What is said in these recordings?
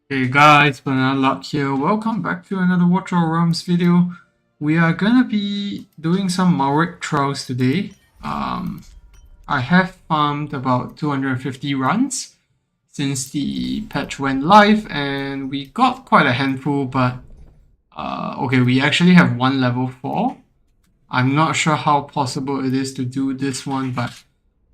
Hey guys, Banana Luck here. Welcome back to another Watch Our Realms video. We are gonna be doing some Malrik Trials today. I have farmed about 250 runs since the patch went live, and we got quite a handful, but okay, we actually have one level 4. I'm not sure how possible it is to do this one, but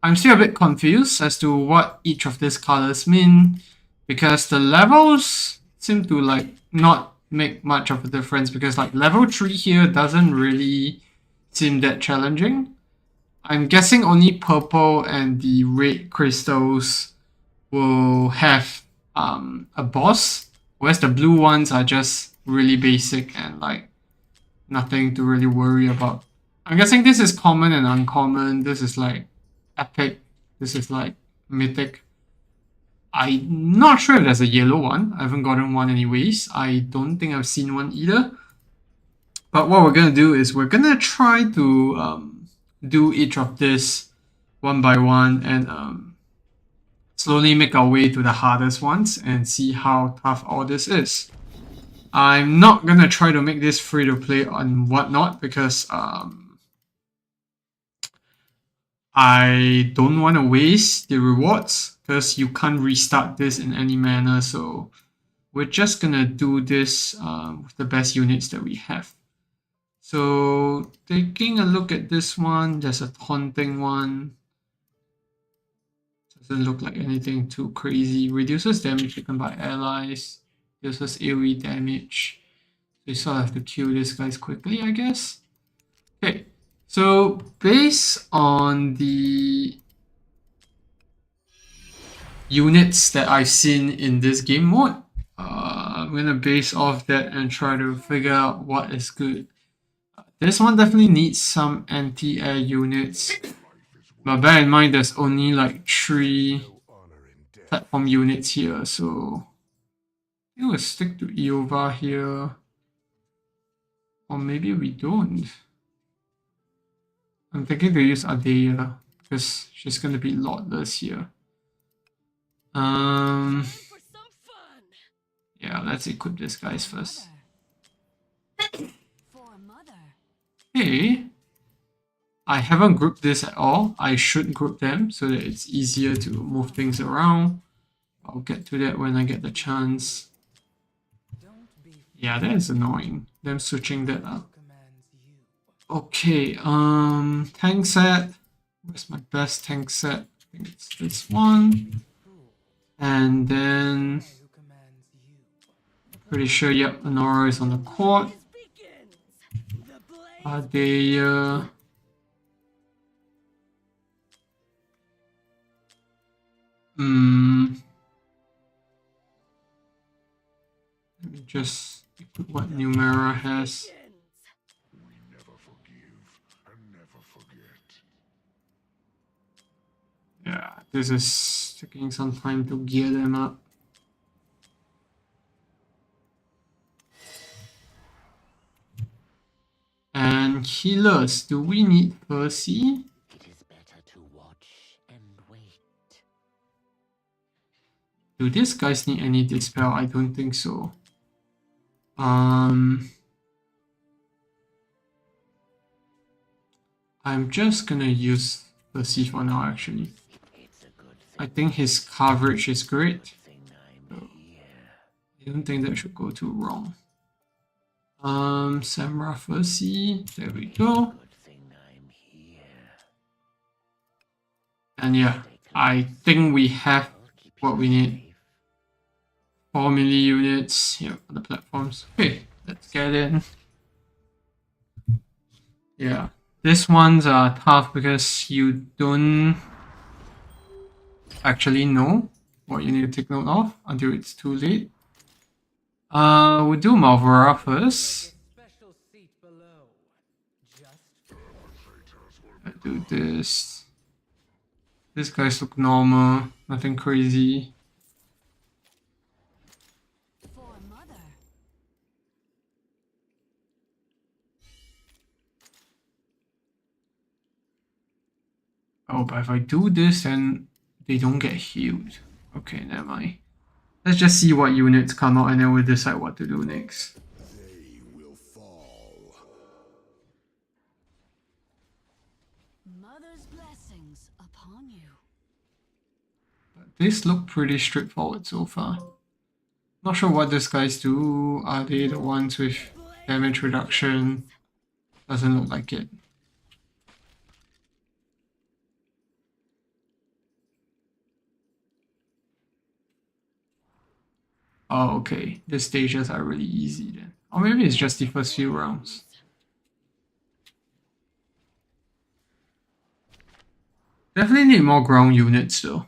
I'm still a bit confused as to what each of these colors mean because the levels seem to like not make much of a difference because like level 3 here doesn't really seem that challenging. I'm guessing only purple and the red crystals will have a boss, whereas the blue ones are just really basic and like nothing to really worry about. I'm guessing this is common and uncommon. This is like epic. This is like mythic. I'm not sure if there's a yellow one. I haven't gotten one anyways. I don't think I've seen one either. But what we're gonna do is we're gonna try to do each of this one by one and slowly make our way to the hardest ones and see how tough all this is. I'm not gonna try to make this free to play and whatnot because I don't want to waste the rewards because you can't restart this in any manner. So we're just gonna do this with the best units that we have. So taking a look at this one, there's a taunting one. Doesn't look like anything too crazy. Reduces damage taken by allies. Reduces AoE damage. So you sort of have to kill these guys quickly, I guess. Okay, so based on the units that I've seen in this game mode, I'm gonna base off that and try to figure out what is good. This one definitely needs some anti-air units, but bear in mind there's only like 3 platform units here, so I think we'll stick to Eova here, or maybe we don't. I'm thinking to use Adeya because she's gonna be lordless here. Yeah, let's equip these guys first. Hey, I haven't grouped this at all. I should group them so that it's easier to move things around. I'll get to that when I get the chance. Yeah, that is annoying. Them switching that up. Okay, tank set. Where's my best tank set? I think it's this one. And then pretty sure, yep, Honora is on the court. Are they let me just equip what Numera has. Yeah, this is taking some time to gear them up. And healers, do we need Percy? It is better to watch and wait. Do these guys need any dispel? I don't think so. I'm just gonna use Percy for now actually. I think his coverage is great. So I don't think that should go too wrong. Samra Percy, there we go. And yeah, I think we have what we need. 4 melee units here on the platforms. Okay, let's get in. Yeah, these ones are tough because you don't actually know what you need to take note of until it's too late. We'll do Malvora first. I do this. These guys look normal, nothing crazy. Oh, but if I do this, then they don't get healed. Okay, never mind. Let's just see what units come out and then we'll decide what to do next. They will fall. Mother's blessings upon you. These look pretty straightforward so far. Not sure what these guys do. Are they the ones with damage reduction? Doesn't look like it. Oh, okay. The stages are really easy then. Or maybe it's just the first few rounds. Definitely need more ground units though.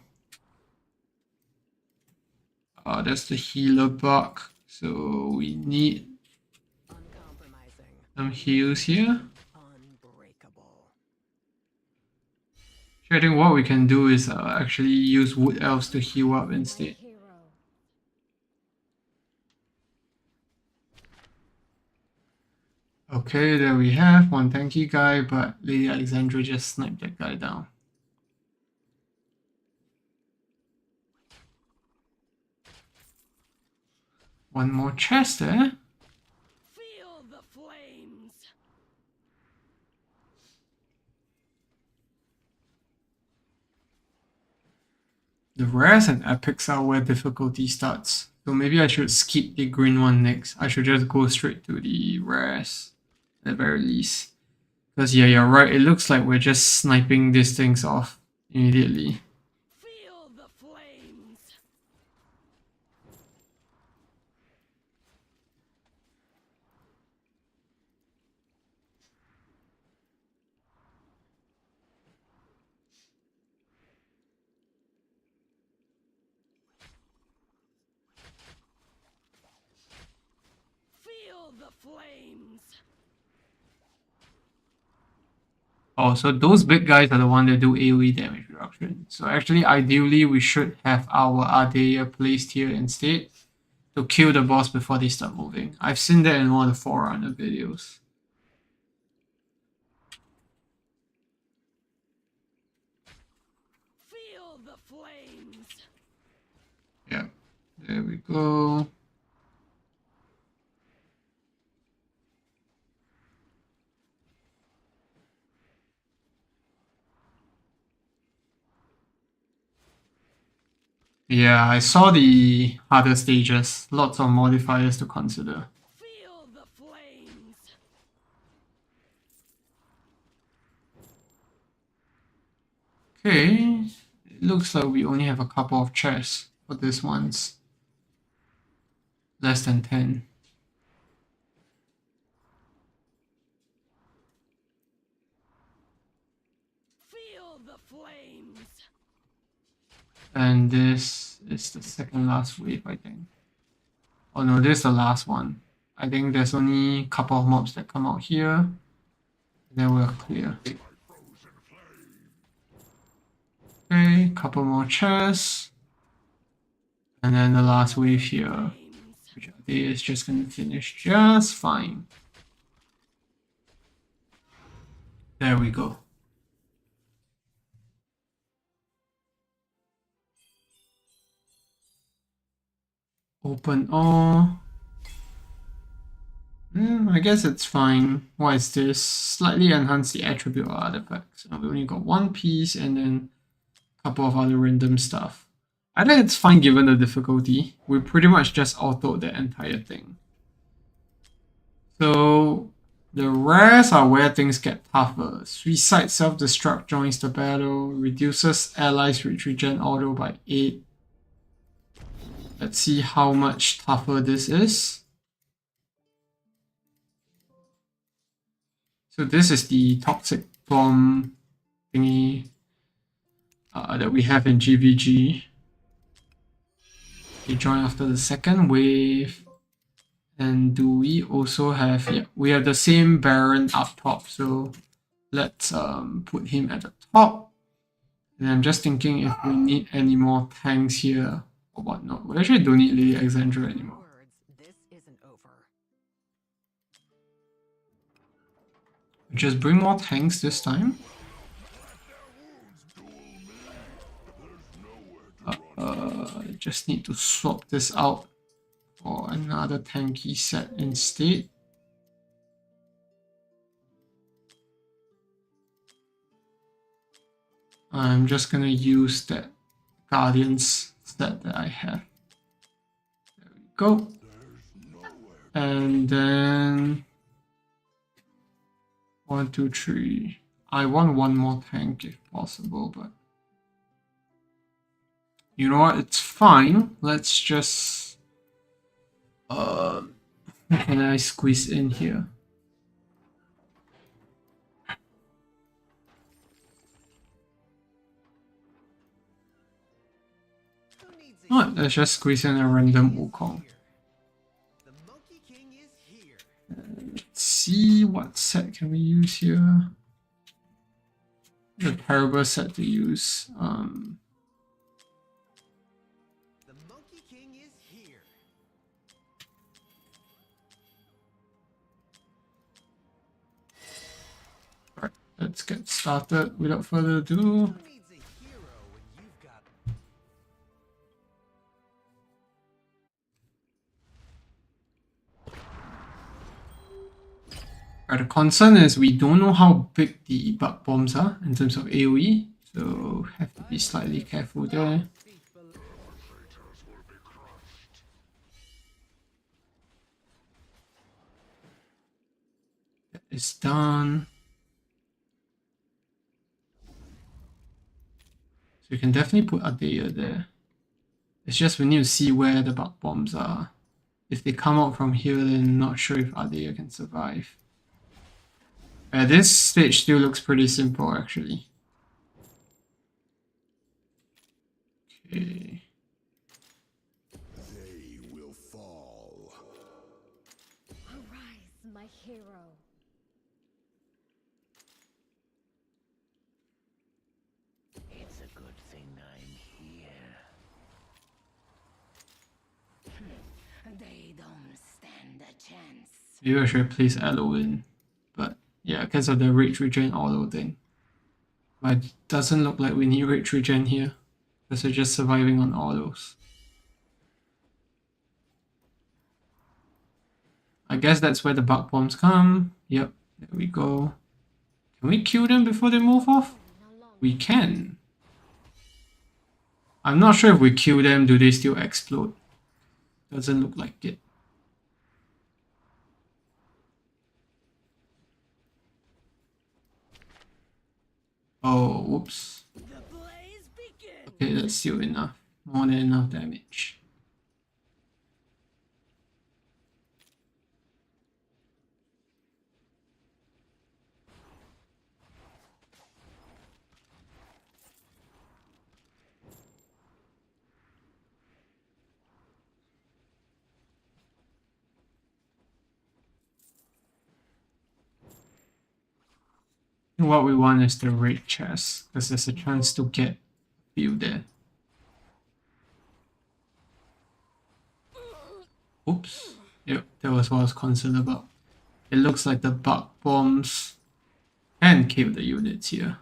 That's the healer buck. So we need some heals here. So I think what we can do is actually use wood elves to heal up instead. Okay, there we have one tanky guy, but Lady Alexandra just sniped that guy down. One more chest there. Feel the flames. The rares and epics are where difficulty starts. So maybe I should skip the green one next. I should just go straight to the rares at the very least. Because yeah, you're right. It looks like we're just sniping these things off immediately. Feel the flames. Feel the flames. Oh, so those big guys are the ones that do AoE damage reduction. So actually, ideally, we should have our Ardea placed here instead to kill the boss before they start moving. I've seen that in one of the Forerunner videos. Feel the flames. Yeah, there we go. Yeah, I saw the harder stages. Lots of modifiers to consider. Feel the flames. Okay, it looks like we only have a couple of chests for this one's. Less than 10. Feel the flames. And this is the second last wave, I think. Oh no, this is the last one. I think there's only a couple of mobs that come out here. Then we're clear. Okay, couple more chests. And then the last wave here, which is just gonna finish just fine. There we go. Open all. I guess it's fine. What is this? Slightly enhance the attribute artifacts. We only got one piece and then a couple of other random stuff. I think it's fine given the difficulty. We pretty much just autoed the entire thing. So the rares are where things get tougher. Suicide Self-Destruct joins the battle, reduces allies with regen auto by 8. Let's see how much tougher this is. So this is the toxic bomb thingy that we have in GVG. They join after the second wave. And do we also have, yeah, we have the same Baron up top. So let's put him at the top. And I'm just thinking if we need any more tanks here or whatnot. We actually don't need Lady Alexandra anymore. Just bring more tanks this time. I just need to swap this out for another tanky set instead. I'm just gonna use that Guardians set that I have. There we go. And then 1, 2, 3. I want one more tank if possible, but you know what? It's fine. Let's just what can I squeeze in here? Alright, let's just squeeze in a random Wukong. Let's see what set can we use here. The terrible set to use. Alright, let's get started without further ado. Right, the concern is we don't know how big the bug bombs are in terms of AoE, so have to be slightly careful there. That is done. So you can definitely put Adea there. It's just we need to see where the bug bombs are. If they come out from here, then not sure if Adea can survive. This stage still looks pretty simple, actually. Okay. They will fall. Arise, my hero. It's a good thing I'm here. They don't stand a chance. Maybe I should place Aloe in, but yeah, because of the rage regen auto thing. But it doesn't look like we need rage regen here, because we're just surviving on autos. I guess that's where the bug bombs come. Yep, there we go. Can we kill them before they move off? We can. I'm not sure if we kill them, do they still explode? Doesn't look like it. Oh, whoops. The blaze begins. Okay, that's still enough. More than enough damage. What we want is the raid chest, because there's a chance to get a few there. Oops. Yep, that was what I was concerned about. It looks like the bug bombs can kill the units here.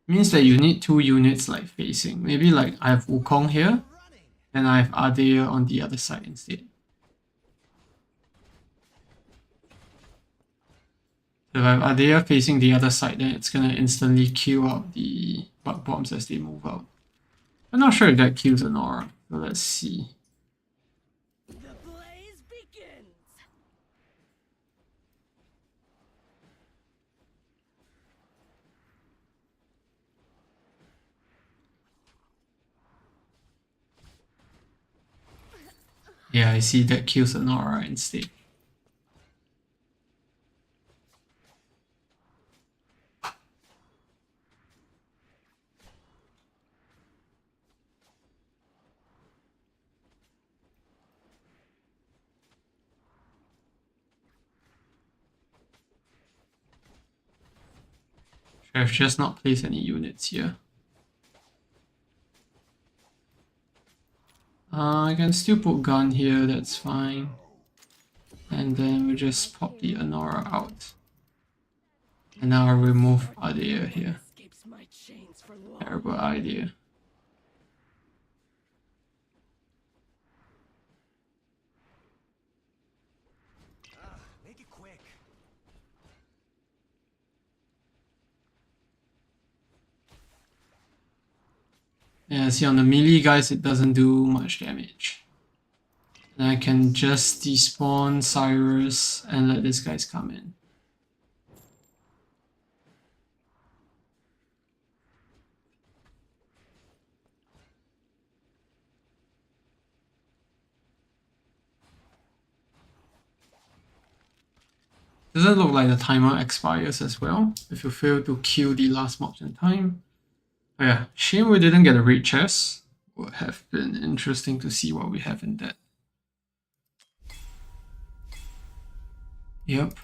Means that you need 2 units like facing. Maybe like I have Wukong here, and I have Adair on the other side instead. If I have Adair facing the other side, then it's gonna instantly kill out the bug bombs as they move out. I'm not sure if that kills an aura, so let's see. The blaze begins. Yeah, I see that kills an aura instead. I've just not placed any units here. I can still put gun here, that's fine. And then we just pop the Anora out. And now I'll remove Adair here. Escapes my chains for long. Terrible idea. Yeah, see on the melee guys, it doesn't do much damage. And I can just despawn Cyrus and let these guys come in. Doesn't look like the timer expires as well if you fail to kill the last mobs in time. Oh yeah, shame we didn't get a raid chest. Would have been interesting to see what we have in that. Yep.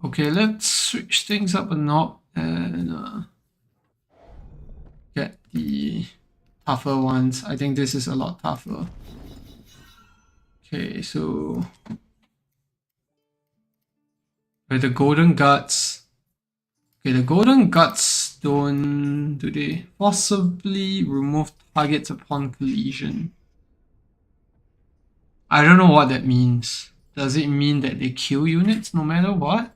Okay, let's switch things up a knob and get the tougher ones. I think this is a lot tougher. Okay, so with the golden guts. Okay, the golden guts don't... do they possibly remove targets upon collision? I don't know what that means. Does it mean that they kill units no matter what?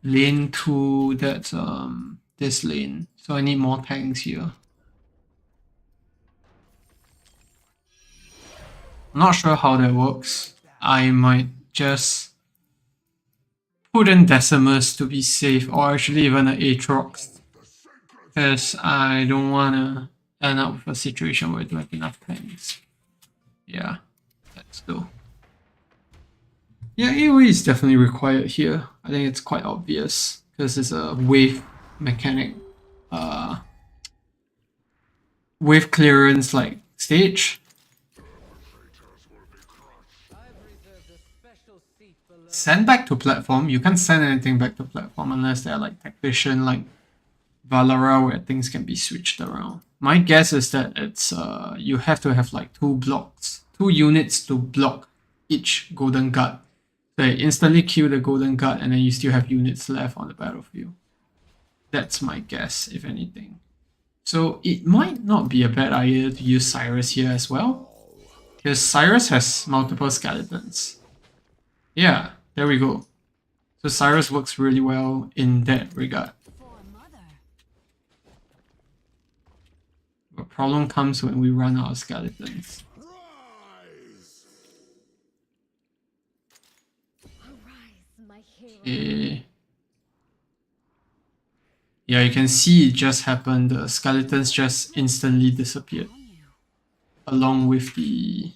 Lane 2, that's this lane. So I need more tanks here. I'm not sure how that works. I might just put in Decimus to be safe, or actually even an Aatrox, because I don't want to end up with a situation where I don't have enough tanks. Yeah, let's go. Yeah, AoE is definitely required here. I think it's quite obvious, because it's a wave mechanic, wave clearance like stage. Send back to platform. You can't send anything back to platform unless they're like tactician, like Valera, where things can be switched around. My guess is that it's you have to have like 2 blocks, 2 units to block each golden guard. So you instantly kill the golden guard and then you still have units left on the battlefield. That's my guess, if anything. So it might not be a bad idea to use Cyrus here as well, because Cyrus has multiple skeletons. Yeah, there we go. So Cyrus works really well in that regard. The problem comes when we run out of skeletons. Okay. Yeah, you can see it just happened. The skeletons just instantly disappeared. Along with the...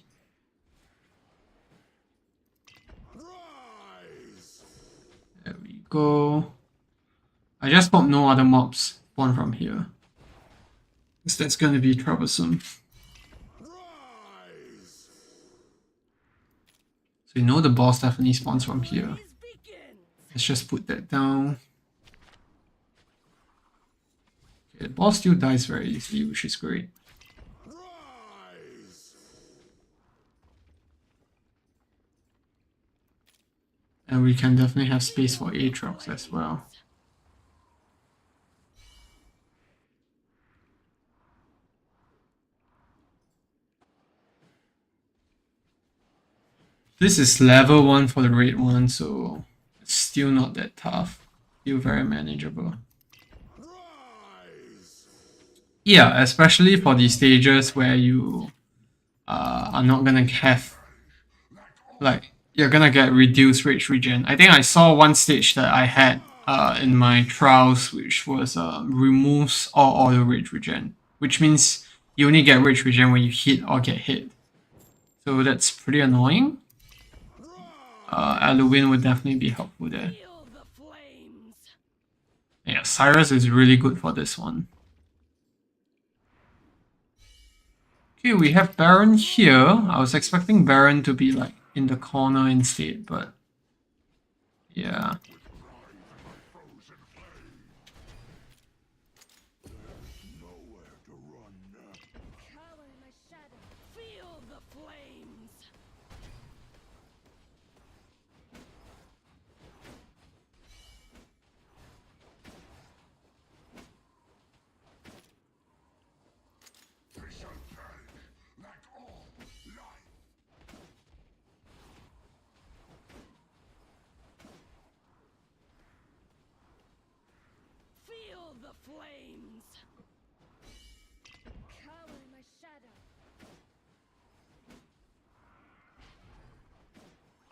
There we go. I just hope no other mobs spawn from here, because that's going to be troublesome. So you know the boss definitely spawns from here. Let's just put that down. Okay, the boss still dies very easily, which is great. And we can definitely have space for Aatrox as well. This is level 1 for the raid one, so it's still not that tough. Still very manageable. Yeah, especially for the stages where you are not gonna have, like, you're gonna get reduced rage regen. I think I saw one stage that I had in my trials, which was removes all auto rage regen, which means you only get rage regen when you hit or get hit. So that's pretty annoying. Halloween would definitely be helpful there. Yeah, Cyrus is really good for this one. Okay, we have Baron here. I was expecting Baron to be like in the corner instead, but yeah.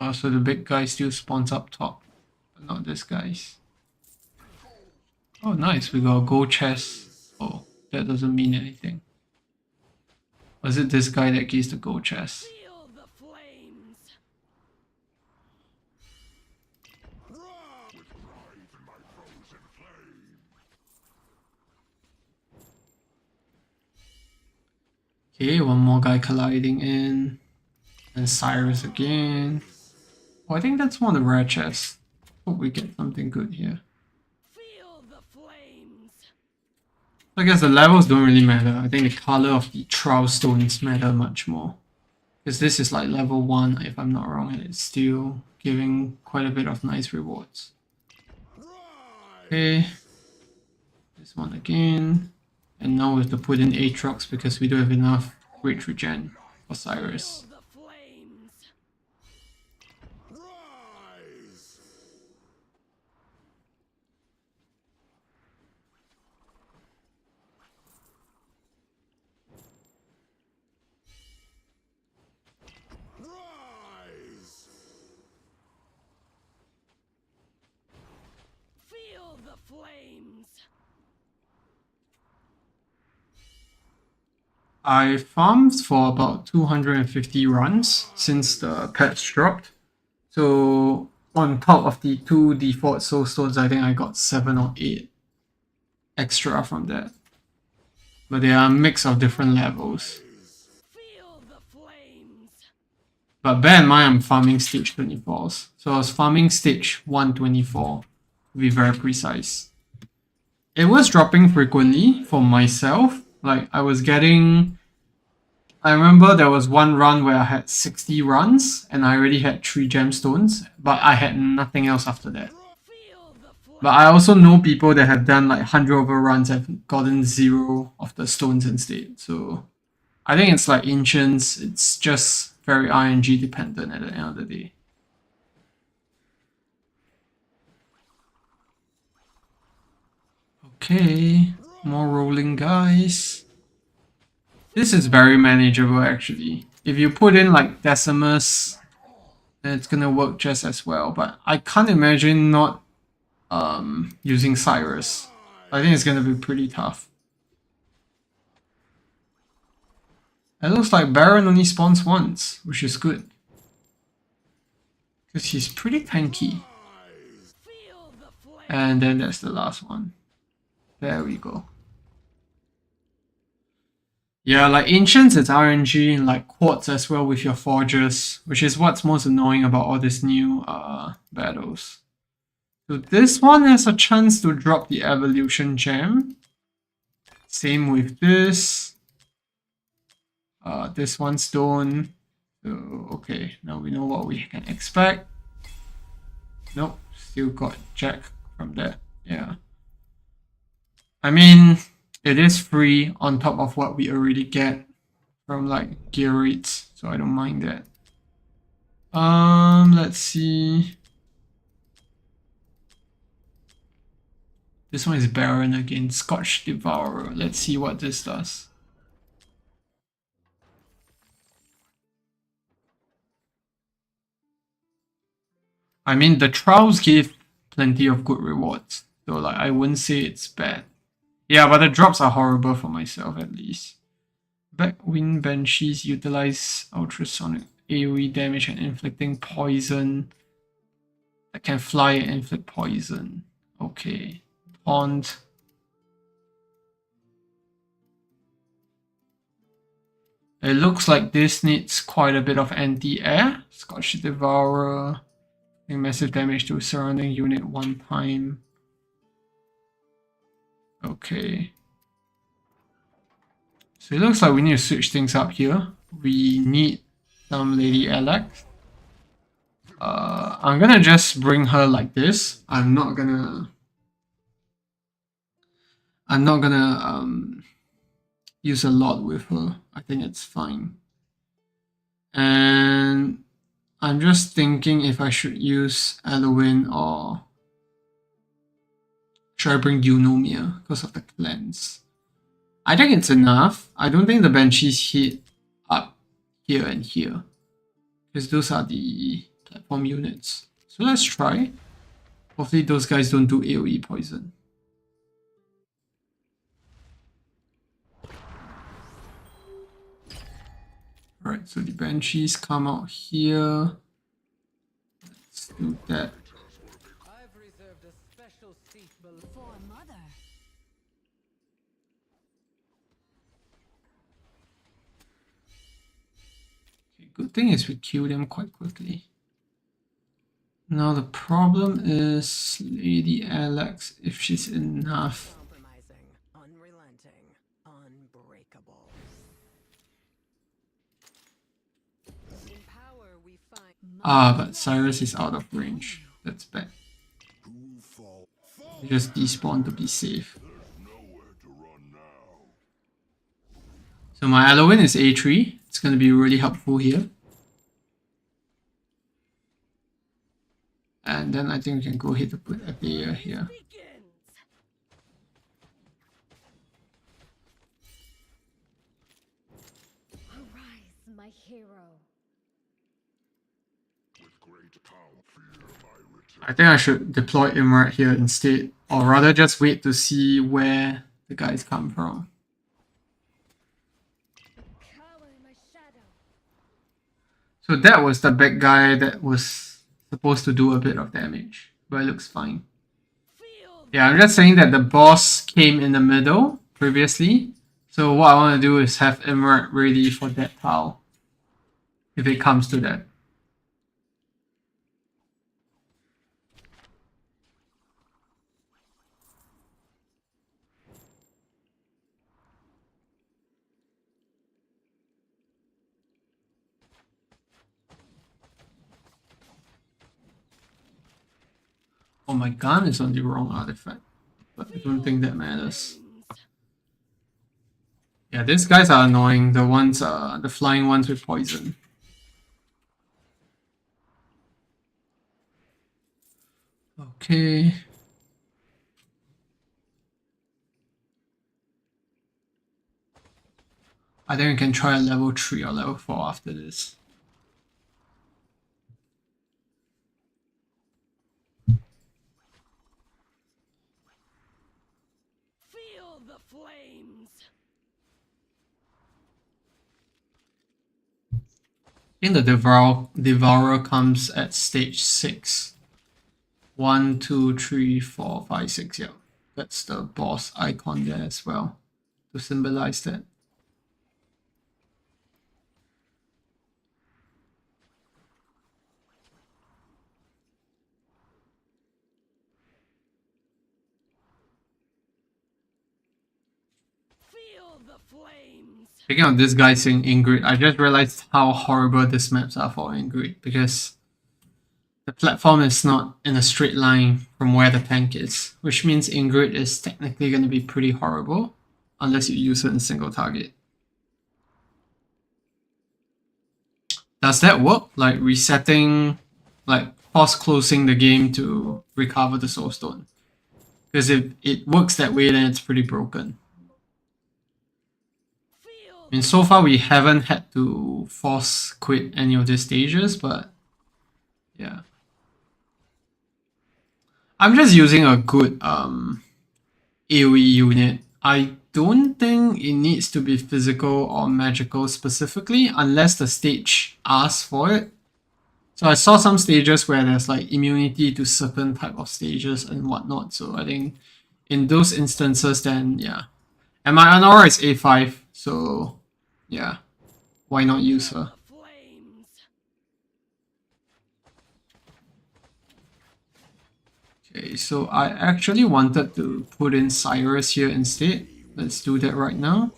Oh, so the big guy still spawns up top, but not this guy's. Oh, nice. We got a gold chest. Oh, that doesn't mean anything. Was it this guy that gives the gold chest? Feel the flames. Okay, one more guy colliding in. And Cyrus again. Oh, I think that's one of the rare chests. Hope we get something good here. Feel the flames. I guess the levels don't really matter. I think the color of the trial stones matter much more. Because this is like level 1, if I'm not wrong, and it's still giving quite a bit of nice rewards. Okay. This one again. And now we have to put in Aatrox because we don't have enough rage regen for Cyrus. Feel the flames. Rise! Rise! Feel the flames. I farmed for about 250 runs since the patch dropped. So on top of the 2 default soul stones, I think I got 7 or 8 extra from that. But they are a mix of different levels. Feel the flames. But bear in mind I'm farming stage 24s. So I was farming stage 124 to be very precise. It was dropping frequently for myself. Like I was getting... I remember there was one run where I had 60 runs and I already had 3 gemstones, but I had nothing else after that. Feel the flames. But I also know people that have done like 100 over runs have gotten 0 of the stones instead. So I think it's like ancients, it's just very RNG dependent at the end of the day. Okay, more rolling guys. This is very manageable actually. If you put in like Decimus, then it's gonna work just as well. But I can't imagine not using Cyrus. I think it's gonna be pretty tough. It looks like Baron only spawns once, which is good. Because he's pretty tanky. Feel the flames. And then that's the last one. There we go. Yeah, like Ancients, it's RNG, and like Quartz as well with your Forgers, which is what's most annoying about all these new battles. So this one has a chance to drop the Evolution Gem. Same with this. This one stone. So, okay, now we know what we can expect. Nope, still got Jack from that. Yeah. I mean, it is free on top of what we already get from like gear rates, so I don't mind that. Let's see. This one is Baron again, Scotch Devourer. Let's see what this does. I mean, the trials give plenty of good rewards, so like I wouldn't say it's bad. Yeah, but the drops are horrible for myself at least. Backwind Banshees utilize ultrasonic AoE damage and inflicting poison. That can fly and inflict poison. Okay. Pond. It looks like this needs quite a bit of anti-air. Scotch Devourer. Massive damage to surrounding unit 1 time. Okay. So it looks like we need to switch things up here. We need some Lady Alex. I'm gonna just bring her like this. I'm not gonna use a lot with her. I think it's fine. And I'm just thinking if I should use Eloin or should I bring Eunomia because of the cleanse. I think it's enough. I don't think the Banshees hit up here and here, because those are the platform units. So let's try. Hopefully those guys don't do AoE poison. Alright, so the Banshees come out here. Let's do that. I've reserved a special seat For mother. Okay, good thing is we kill them quite quickly. Now the problem is Lady Alex, if she's enough. compromising, unrelenting, unbreakable. In power we find Ah, but Cyrus is out of range. That's bad. Who fall? We just despawn to be safe. Nowhere to run now. So my Eloin is A3. It's going to be really helpful here. And then I think we can go ahead to put a player here. Begins. Arise, my hero. With great power, fear my return. I think I should deploy Imrat here instead. Or rather just wait to see where the guys come from. Cower in my shadow. So that was the bad guy that was supposed to do a bit of damage. But it looks fine. Feel Yeah, I'm just saying that the boss came in the middle previously. So what I want to do is have Imrat ready for that tile. If it comes to that. Oh, my gun is on the wrong artifact. But I don't think that matters. Yeah, these guys are annoying. The ones, the flying ones with poison. Okay. I think we can try a level 3 or level 4 after this. Feel the flames. I think the Devourer comes at stage 6. 1, 2, 3, 4, 5, 6. Yeah, that's the boss icon there as well to symbolize that. Feel the flames. Speaking of this guy saying Ingrid, I just realized how horrible these maps are for Ingrid because the platform is not in a straight line from where the tank is, which means Ingrid is technically going to be pretty horrible unless you use it in single target. Does that work? Like resetting, like pause closing the game to recover the soul stone? Because if it works that way, then it's pretty broken. Feel I mean, so far we haven't had to force quit any of these stages, but yeah. I'm just using a good AoE unit. I don't think it needs to be physical or magical specifically, unless the stage asks for it. So I saw some stages where there's like immunity to certain type of stages and whatnot. So I think in those instances, then yeah. And my Anora is A5, so yeah, why not use her? the flames. Okay, so I actually wanted to put in Cyrus here instead. Let's do that right now.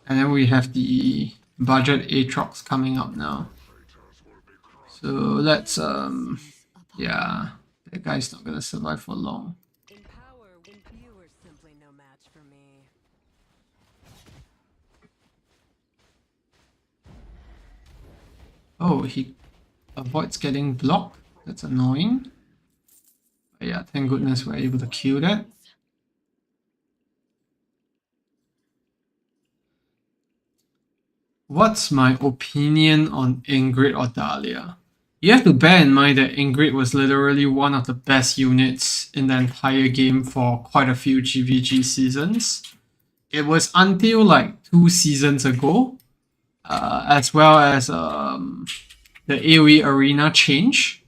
And then we have the budget Aatrox coming up now. So let's yeah, that guy's not gonna survive for long. in power when you are simply no match for me. Oh, he avoids getting blocked. That's annoying. But yeah, thank goodness we're able to kill that. What's my opinion on Ingrid or Dahlia? You have to bear in mind that Ingrid was literally one of the best units in the entire game for quite a few GVG seasons. It was until like 2 seasons ago, as well as the AoE arena change,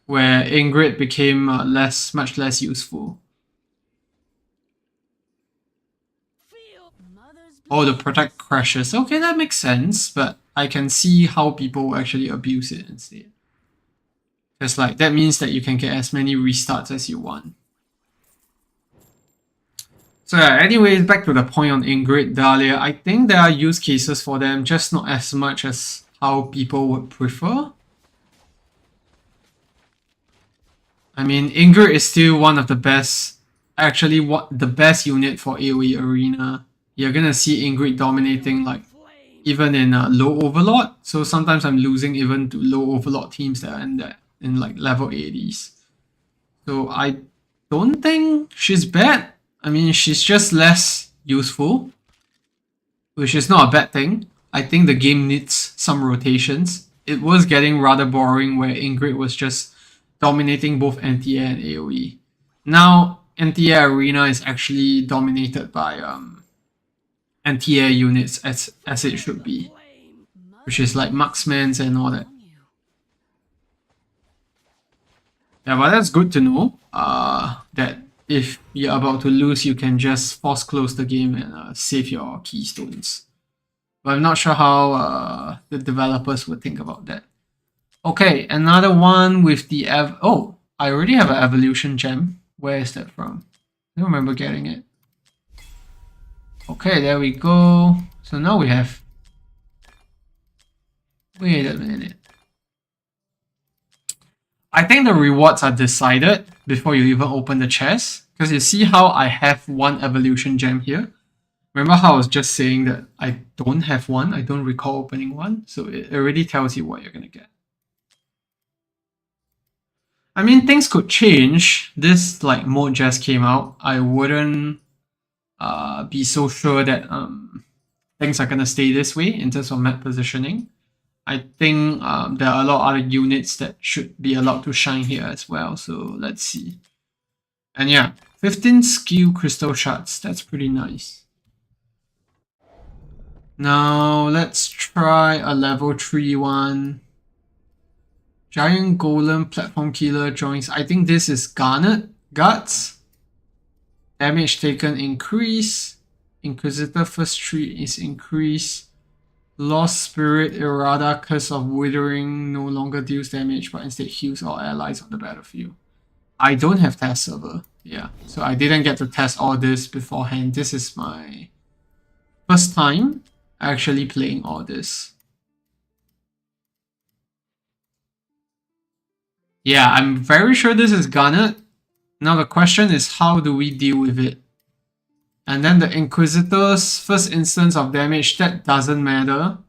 where Ingrid became much less useful. Oh, the protect crashes. Okay, that makes sense, but I can see how people actually abuse it instead. Because like that means that you can get as many restarts as you want. So yeah, anyways, back to the point on Ingrid, Dahlia. I think there are use cases for them, just not as much as how people would prefer. I mean, Ingrid is still one of the best, actually the best unit for AoE Arena. You're gonna see Ingrid dominating like even in low overlord. So sometimes I'm losing even to low overlord teams that are in like level 80s. So I don't think she's bad. I mean, she's just less useful, which is not a bad thing. I think the game needs some rotations. It was getting rather boring where Ingrid was just dominating both anti-air and AoE. Now, anti-air arena is actually dominated by anti-air units as it should be, which is like marksmans and all that. Yeah, but that's good to know. That if you're about to lose, you can just force close the game and save your keystones. But I'm not sure how the developers would think about that. Okay, another one with the oh, I already have an evolution gem. Where is that from? I don't remember getting it. Okay, there we go. So now we have... Wait a minute. I think the rewards are decided before you even open the chest. Because you see how I have one evolution gem here? Remember how I was just saying that I don't have one? I don't recall opening one. So it already tells you what you're going to get. I mean, things could change. This like mode just came out. I wouldn't be so sure that things are going to stay this way in terms of map positioning. I think there are a lot of other units that should be allowed to shine here as well. So let's see. And yeah, 15 skill crystal shards. That's pretty nice. Now let's try a level 3 one. Giant golem platform killer joins. I think this is Garnet. Guts. Damage taken increase. Inquisitor first 3 is increased. Lost Spirit Errata Curse of Withering no longer deals damage but instead heals all allies on the battlefield. I don't have test server. Yeah, so I didn't get to test all this beforehand. This is my first time actually playing all this. Yeah, I'm very sure this is Garnet. Now the question is, how do we deal with it? And then the Inquisitor's first instance of damage, that doesn't matter.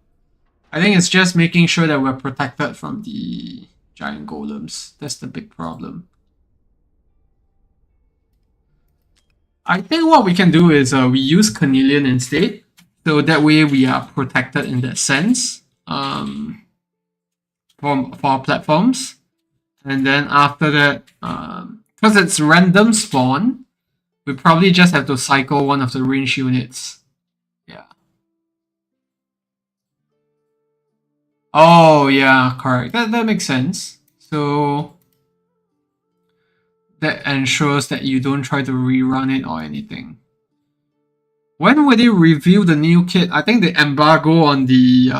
I think it's just making sure that we're protected from the giant golems. That's the big problem. I think what we can do is we use Carnelian instead. So that way we are protected in that sense for our platforms. And then after that, because it's random spawn, we probably just have to cycle one of the range units. Yeah. Oh, yeah, correct. That makes sense. So that ensures that you don't try to rerun it or anything. When will they reveal the new kit? I think the embargo on the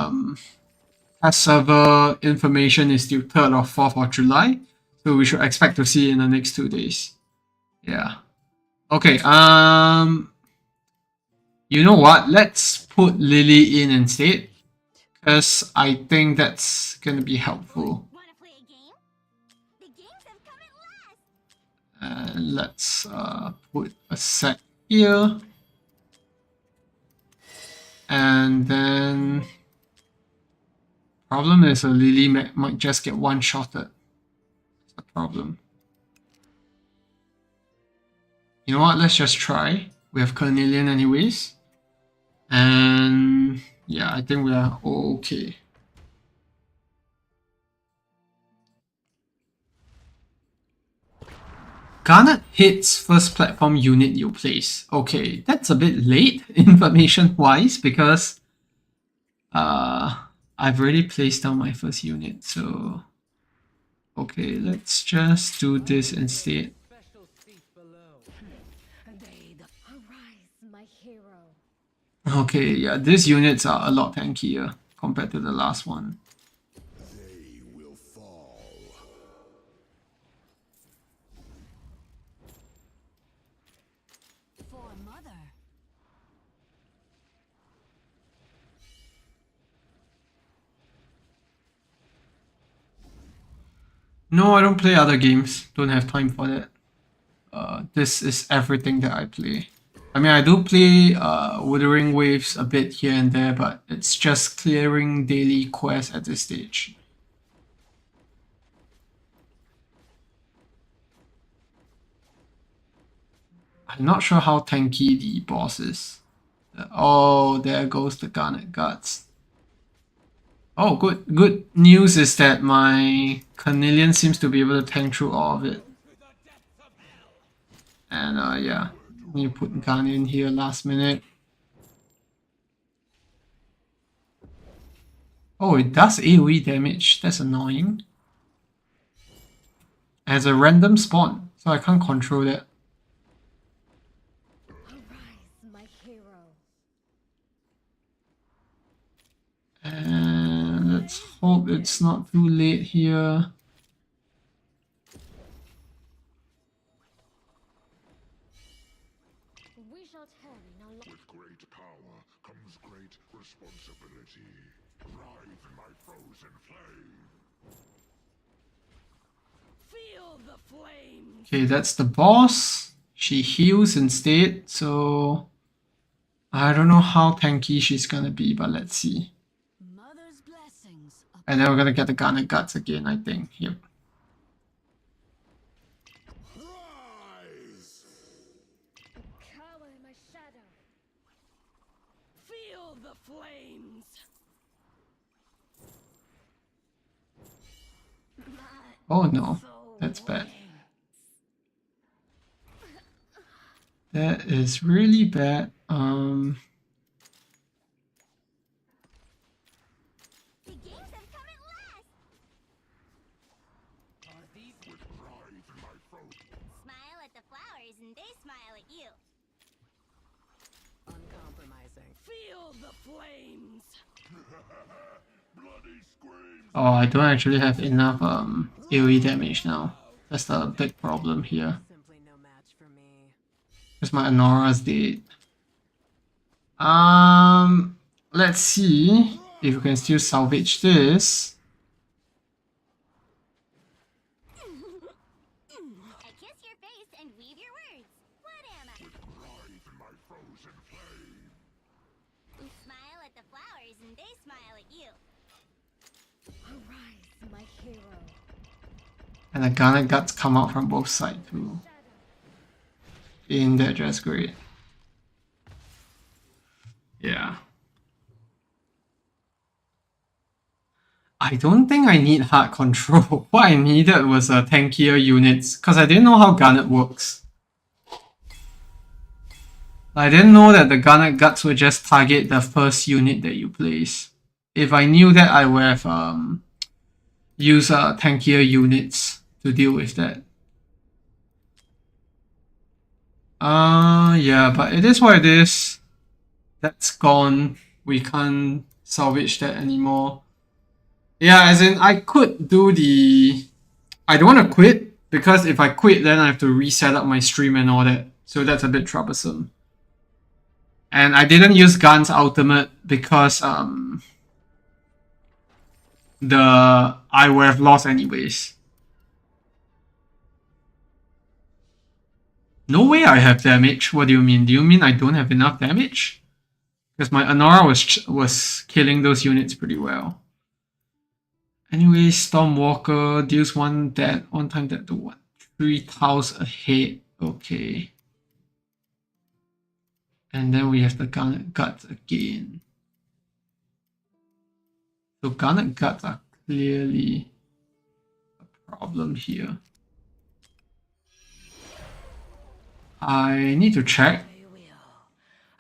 test server information is still 3rd or 4th of July. So we should expect to see it in the next 2 days. Yeah. Okay, you know what? Let's put Lily in instead. Because I think that's gonna be helpful. Wanna play a game? The games have come at last. Let's put a set here. And then problem is Lily might just get one-shotted. That's the problem. You know what? Let's just try. We have Carnelian anyways. And yeah, I think we are okay. Garnet hits first platform unit you place. Okay, that's a bit late information-wise because I've already placed down my first unit, so okay, let's just do this instead. Arise, my hero. Okay, yeah, these units are a lot tankier compared to the last one. They will fall. For mother. No, I don't play other games. Don't have time for that. This is everything that I play. I mean, I do play Wuthering Waves a bit here and there, but it's just clearing daily quests at this stage. I'm not sure how tanky the boss is. Oh, there goes the Garnet Guts. Oh, good news is that my Carnelian seems to be able to tank through all of it. And yeah, you put Garnet in here last minute. Oh, it does AoE damage. That's annoying. As a random spawn, so I can't control that. Arise, my hero. And let's hope it's not too late here. We shall tarry no longer. With great power comes great responsibility. Writhe in my frozen flame. Feel the flames. Okay, that's the boss. She heals instead, so I don't know how tanky she's gonna be, but let's see. Mother's blessings. And then we're gonna get the Garnet Guts again, I think. Yep. Rise! Cower in my shadow. Feel the flames. Oh no, that's bad. That is really bad. The games have come at last. With writhe in my frozen. Smile at the flowers and they smile at you. Uncompromising. Feel the flames. Bloody screams. Oh, I don't actually have enough AoE damage now. That's the big problem here. Simply no match for me. Because my Anora's dead. Let's see if we can still salvage this. I kiss your face and weave your words. What am I? Writhe in my frozen flame. Smile at the flowers and they smile at you. Arise, my hero. And the Garnet Guts come out from both sides too. In that just great. Yeah. I don't think I need hard control. What I needed was tankier units, because I didn't know how Garnet works. I didn't know that the Garnet Guts would just target the first unit that you place. If I knew that, I would have used tankier units to deal with that. Yeah, but it is what it is. That's gone. We can't salvage that anymore. Yeah, as in, I could do the... I don't want to quit, because if I quit, then I have to reset up my stream and all that. So that's a bit troublesome. And I didn't use Gun's ultimate because I would have lost anyways. No way I have damage. What do you mean? Do you mean I don't have enough damage? Because my Anora was killing those units pretty well. Anyway, Stormwalker deals one time that to what? 3 tiles ahead. Okay. And then we have the Garnet Guts again. So Garnet Guts are clearly a problem here. I need to check. I will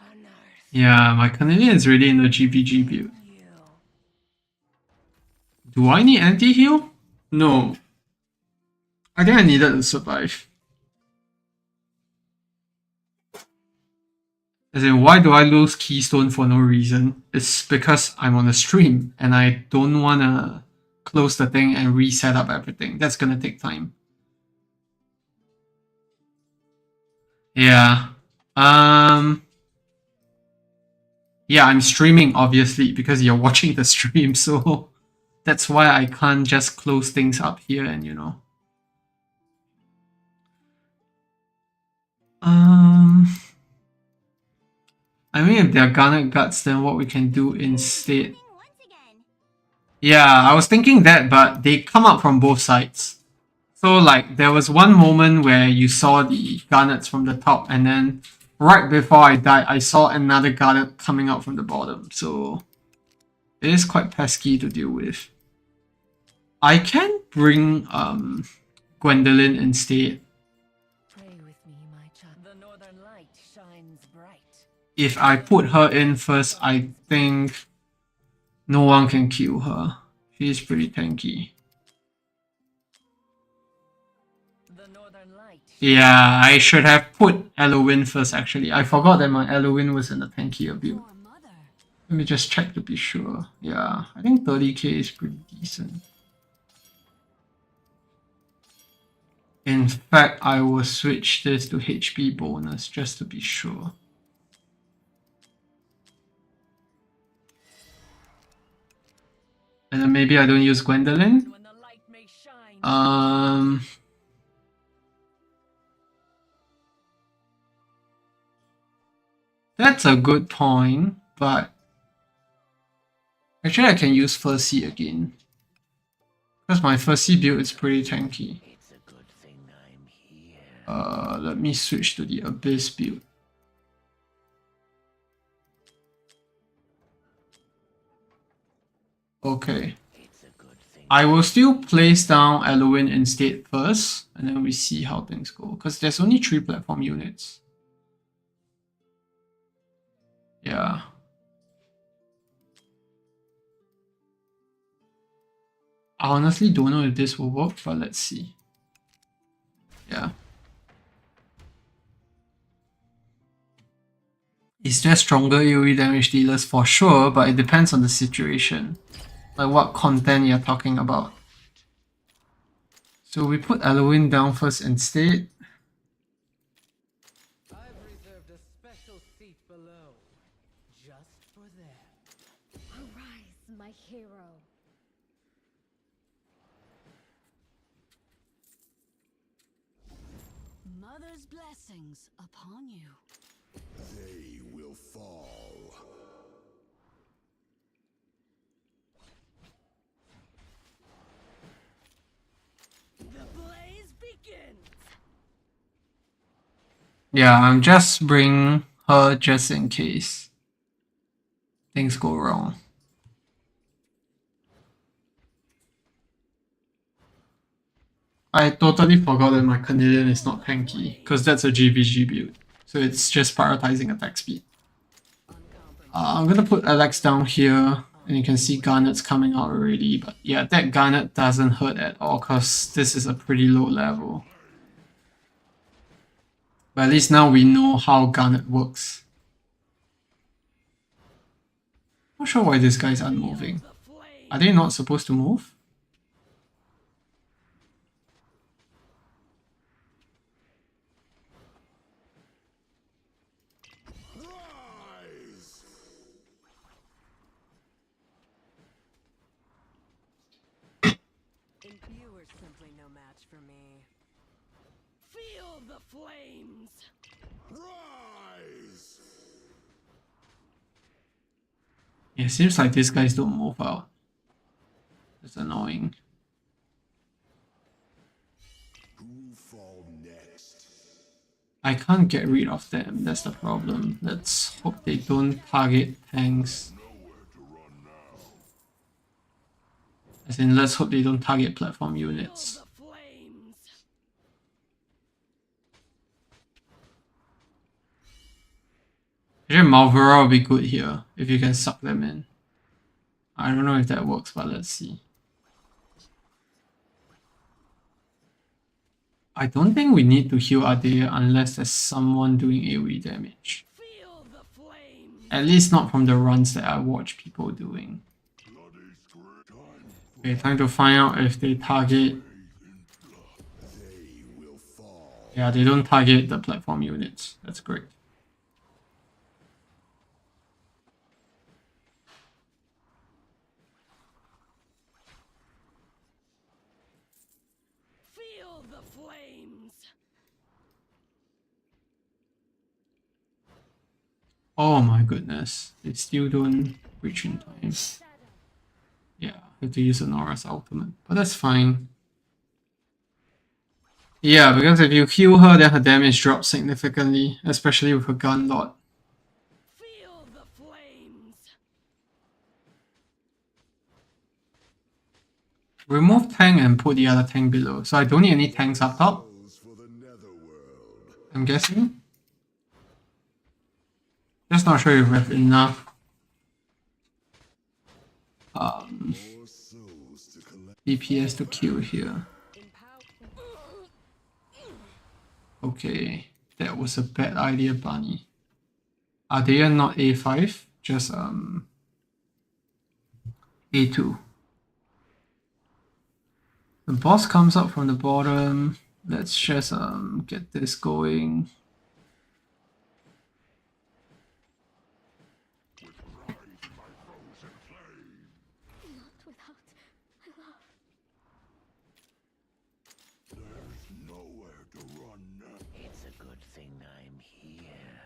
unearth Yeah, my Canadian is really in the GPG build. you. Do I need anti-heal? No. I think I needed to survive. As in, why do I lose Keystone for no reason? It's because I'm on a stream and I don't want to close the thing and reset up everything. That's gonna take time. Yeah. Yeah, I'm streaming obviously because you're watching the stream, so that's why I can't just close things up here and you know. I mean, if they're Garnet Guts, then what we can do instead. Once again. Yeah, I was thinking that, but they come up from both sides. So, like, there was one moment where you saw the Garnets from the top, and then right before I died, I saw another Garnet coming out from the bottom. So, it is quite pesky to deal with. I can bring Gwendolyn instead. Pray with me, my child. The northern light shines bright. If I put her in first, I think no one can kill her. She's pretty tanky. The northern light. Yeah, I should have put Elowen first actually. I forgot that my Elowen was in the tankier build. Poor mother. Let me just check to be sure. Yeah, I think 30k is pretty decent. In fact, I will switch this to HP bonus just to be sure. And then maybe I don't use Gwendolyn. When the light may shine. That's a good point, but actually I can use Furcy again. Because my Furcy build is pretty tanky. It's a good thing I'm here. Let me switch to the Abyss build. Okay. It's a good thing. I will still place down Elowen instead first, and then we see how things go. Because there's only 3 platform units. Yeah. I honestly don't know if this will work, but let's see. Yeah. Is there stronger AoE damage dealers? For sure, but it depends on the situation. Like what content you're talking about. So we put Elowen down first instead. I've reserved a special seat below, just for them. Arise, my hero. Mother's blessings upon you. They will fall. The blaze begins. Yeah, I'm just bringing her just in case things go wrong. I totally forgot that my Canadian is not tanky, because that's a GVG build. So it's just prioritizing attack speed. I'm gonna put Alex down here, and you can see Garnet's coming out already. But yeah, that Garnet doesn't hurt at all, because this is a pretty low level. But at least now we know how Garnet works. Not sure why these guys aren't moving. The flame. Are they not supposed to move? Rise! You are simply no match for me. Feel the flames. Rise! Yeah, it seems like these guys don't move out. That's annoying. Who'll fall next? I can't get rid of them, that's the problem. Let's hope they don't target tanks. As in, let's hope they don't target platform units. Feel the flames. Actually, Malvera will be good here if you can suck them in. I don't know if that works, but let's see. I don't think we need to heal Adair unless there's someone doing AoE damage. Feel the flames. At least not from the runs that I watch people doing. Okay, time to find out if they target. Yeah, they don't target the platform units. That's great. Feel the flames. Oh my goodness, they still don't reach in time. Yeah, I have to use Anora's ultimate, but that's fine. Yeah, because if you heal her, then her damage drops significantly, especially with her gun lot. Feel the flames. Remove tank and put the other tank below. So I don't need any tanks up top. I'm guessing. Just not sure if we have enough DPS to kill here. Okay, that was a bad idea, Bunny. Are they not A5? Just A2. The boss comes up from the bottom. Let's just get this going. It's a good thing I'm here.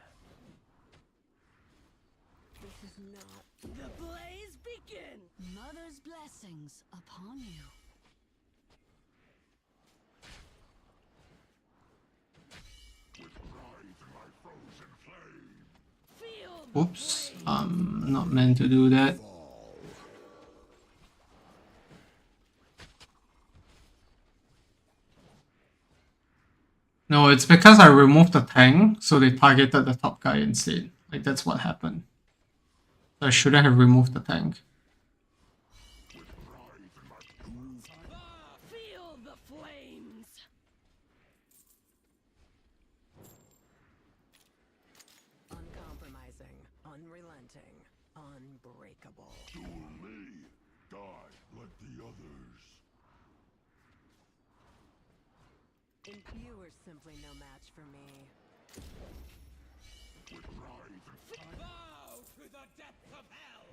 This is not The blaze begin. Mother's blessings upon you. Feel the Oops, not meant to do that. No, it's because I removed the tank, so they targeted the top guy instead. Like, that's what happened. So I shouldn't have removed the tank. Feel the flames. Uncompromising, unrelenting, unbreakable. Duel me. Die like the others. You are simply no match for me. Bow to the depths of hell.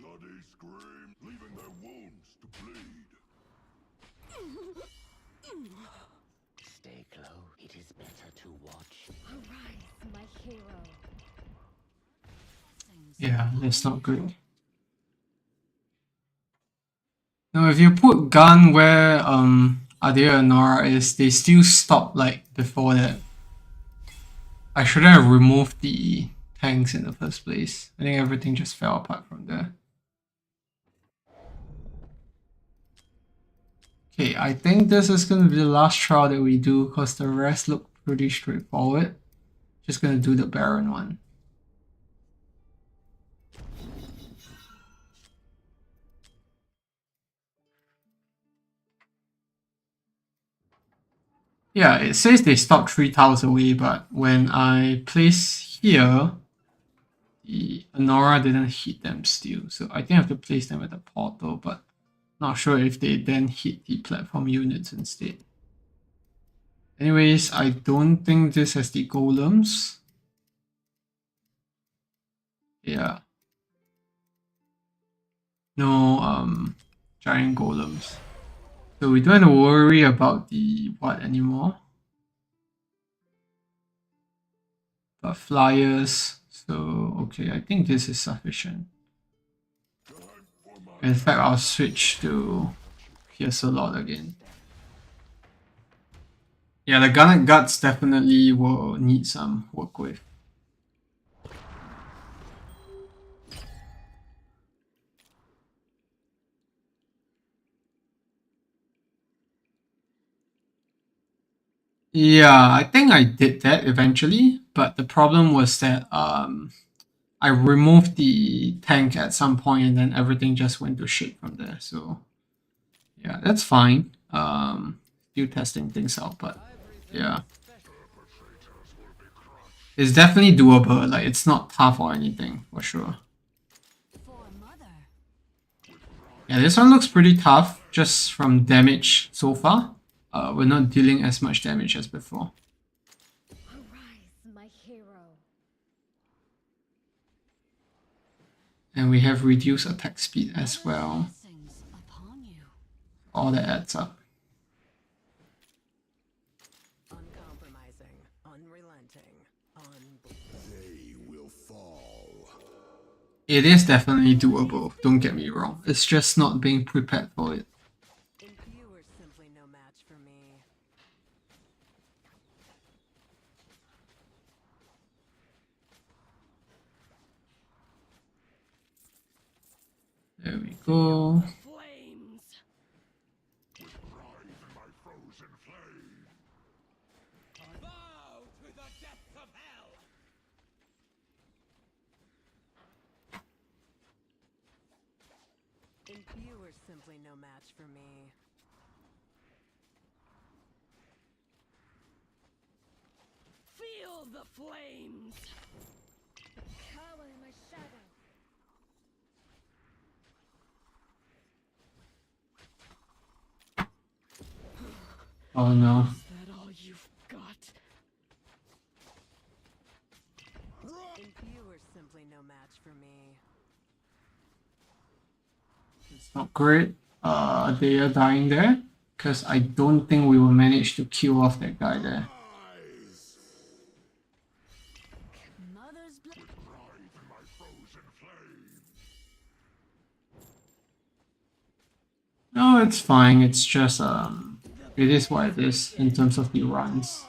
Bloody scream, leaving their wounds to bleed. Stay close. It is better to watch. Arise, my hero. Yeah, that's not good. Now, if you put gun where Adair and Nora is, they still stop like before that. I shouldn't have removed the tanks in the first place. I think everything just fell apart from there. Okay, I think this is going to be the last trial that we do because the rest look pretty straightforward. Just going to do the Baron one. Yeah, it says they stopped 3 tiles away, but when I place here, the Anora didn't hit them still. So I think I have to place them at the portal, but not sure if they then hit the platform units instead. Anyways, I don't think this has the golems. Yeah. No giant golems. So we don't have to worry about the what anymore. But flyers. So okay, I think this is sufficient. In fact, I'll switch to Pierce a lot again. Yeah, the Garnet guts definitely will need some work with. Yeah, I think I did that eventually, but the problem was that I removed the tank at some point and then everything just went to shit from there. So yeah, that's fine. Still testing things out, but yeah. It's definitely doable, like it's not tough or anything, for sure. For mother. Yeah, this one looks pretty tough, just from damage so far. We're not dealing as much damage as before. Arise, my hero. And we have reduced attack speed as well. Blessings upon you. All that adds up. Uncompromising, unrelenting, They will fall. It is definitely doable, don't get me wrong. It's just not being prepared for it. You are simply no match for me. There we go. Flames. Writhe in my frozen flame. Bow to the depths of hell. You are simply no match for me. Feel the flames. Cower in my shadow. Oh no. Is that all you've got? You are simply no match for me. It's not great. They are dying there. Because I don't think we will manage to kill off that guy there. Mother's blood. Writhe in my frozen flame. No, it's fine. It's just it is what it is in terms of the runs.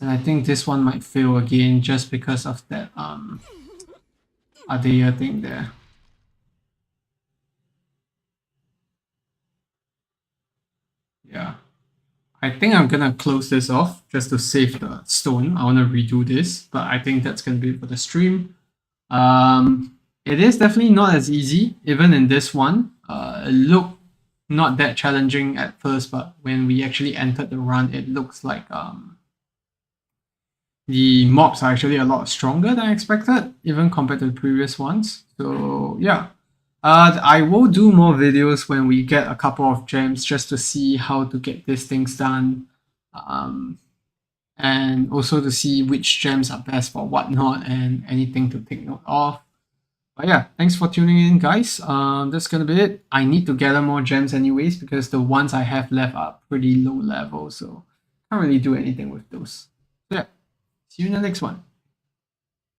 And I think this one might fail again just because of that Adea thing there. Yeah. I think I'm gonna close this off just to save the stone. I wanna redo this, but I think that's gonna be it for the stream. It is definitely not as easy, even in this one. It looked not that challenging at first, but when we actually entered the run, it looks like the mobs are actually a lot stronger than I expected, even compared to the previous ones. So yeah. I will do more videos when we get a couple of gems just to see how to get these things done. And also to see which gems are best for whatnot and anything to take note of. But yeah, thanks for tuning in, guys. That's gonna be it. I need to gather more gems anyways because the ones I have left are pretty low level, so can't really do anything with those. So yeah, see you in the next one.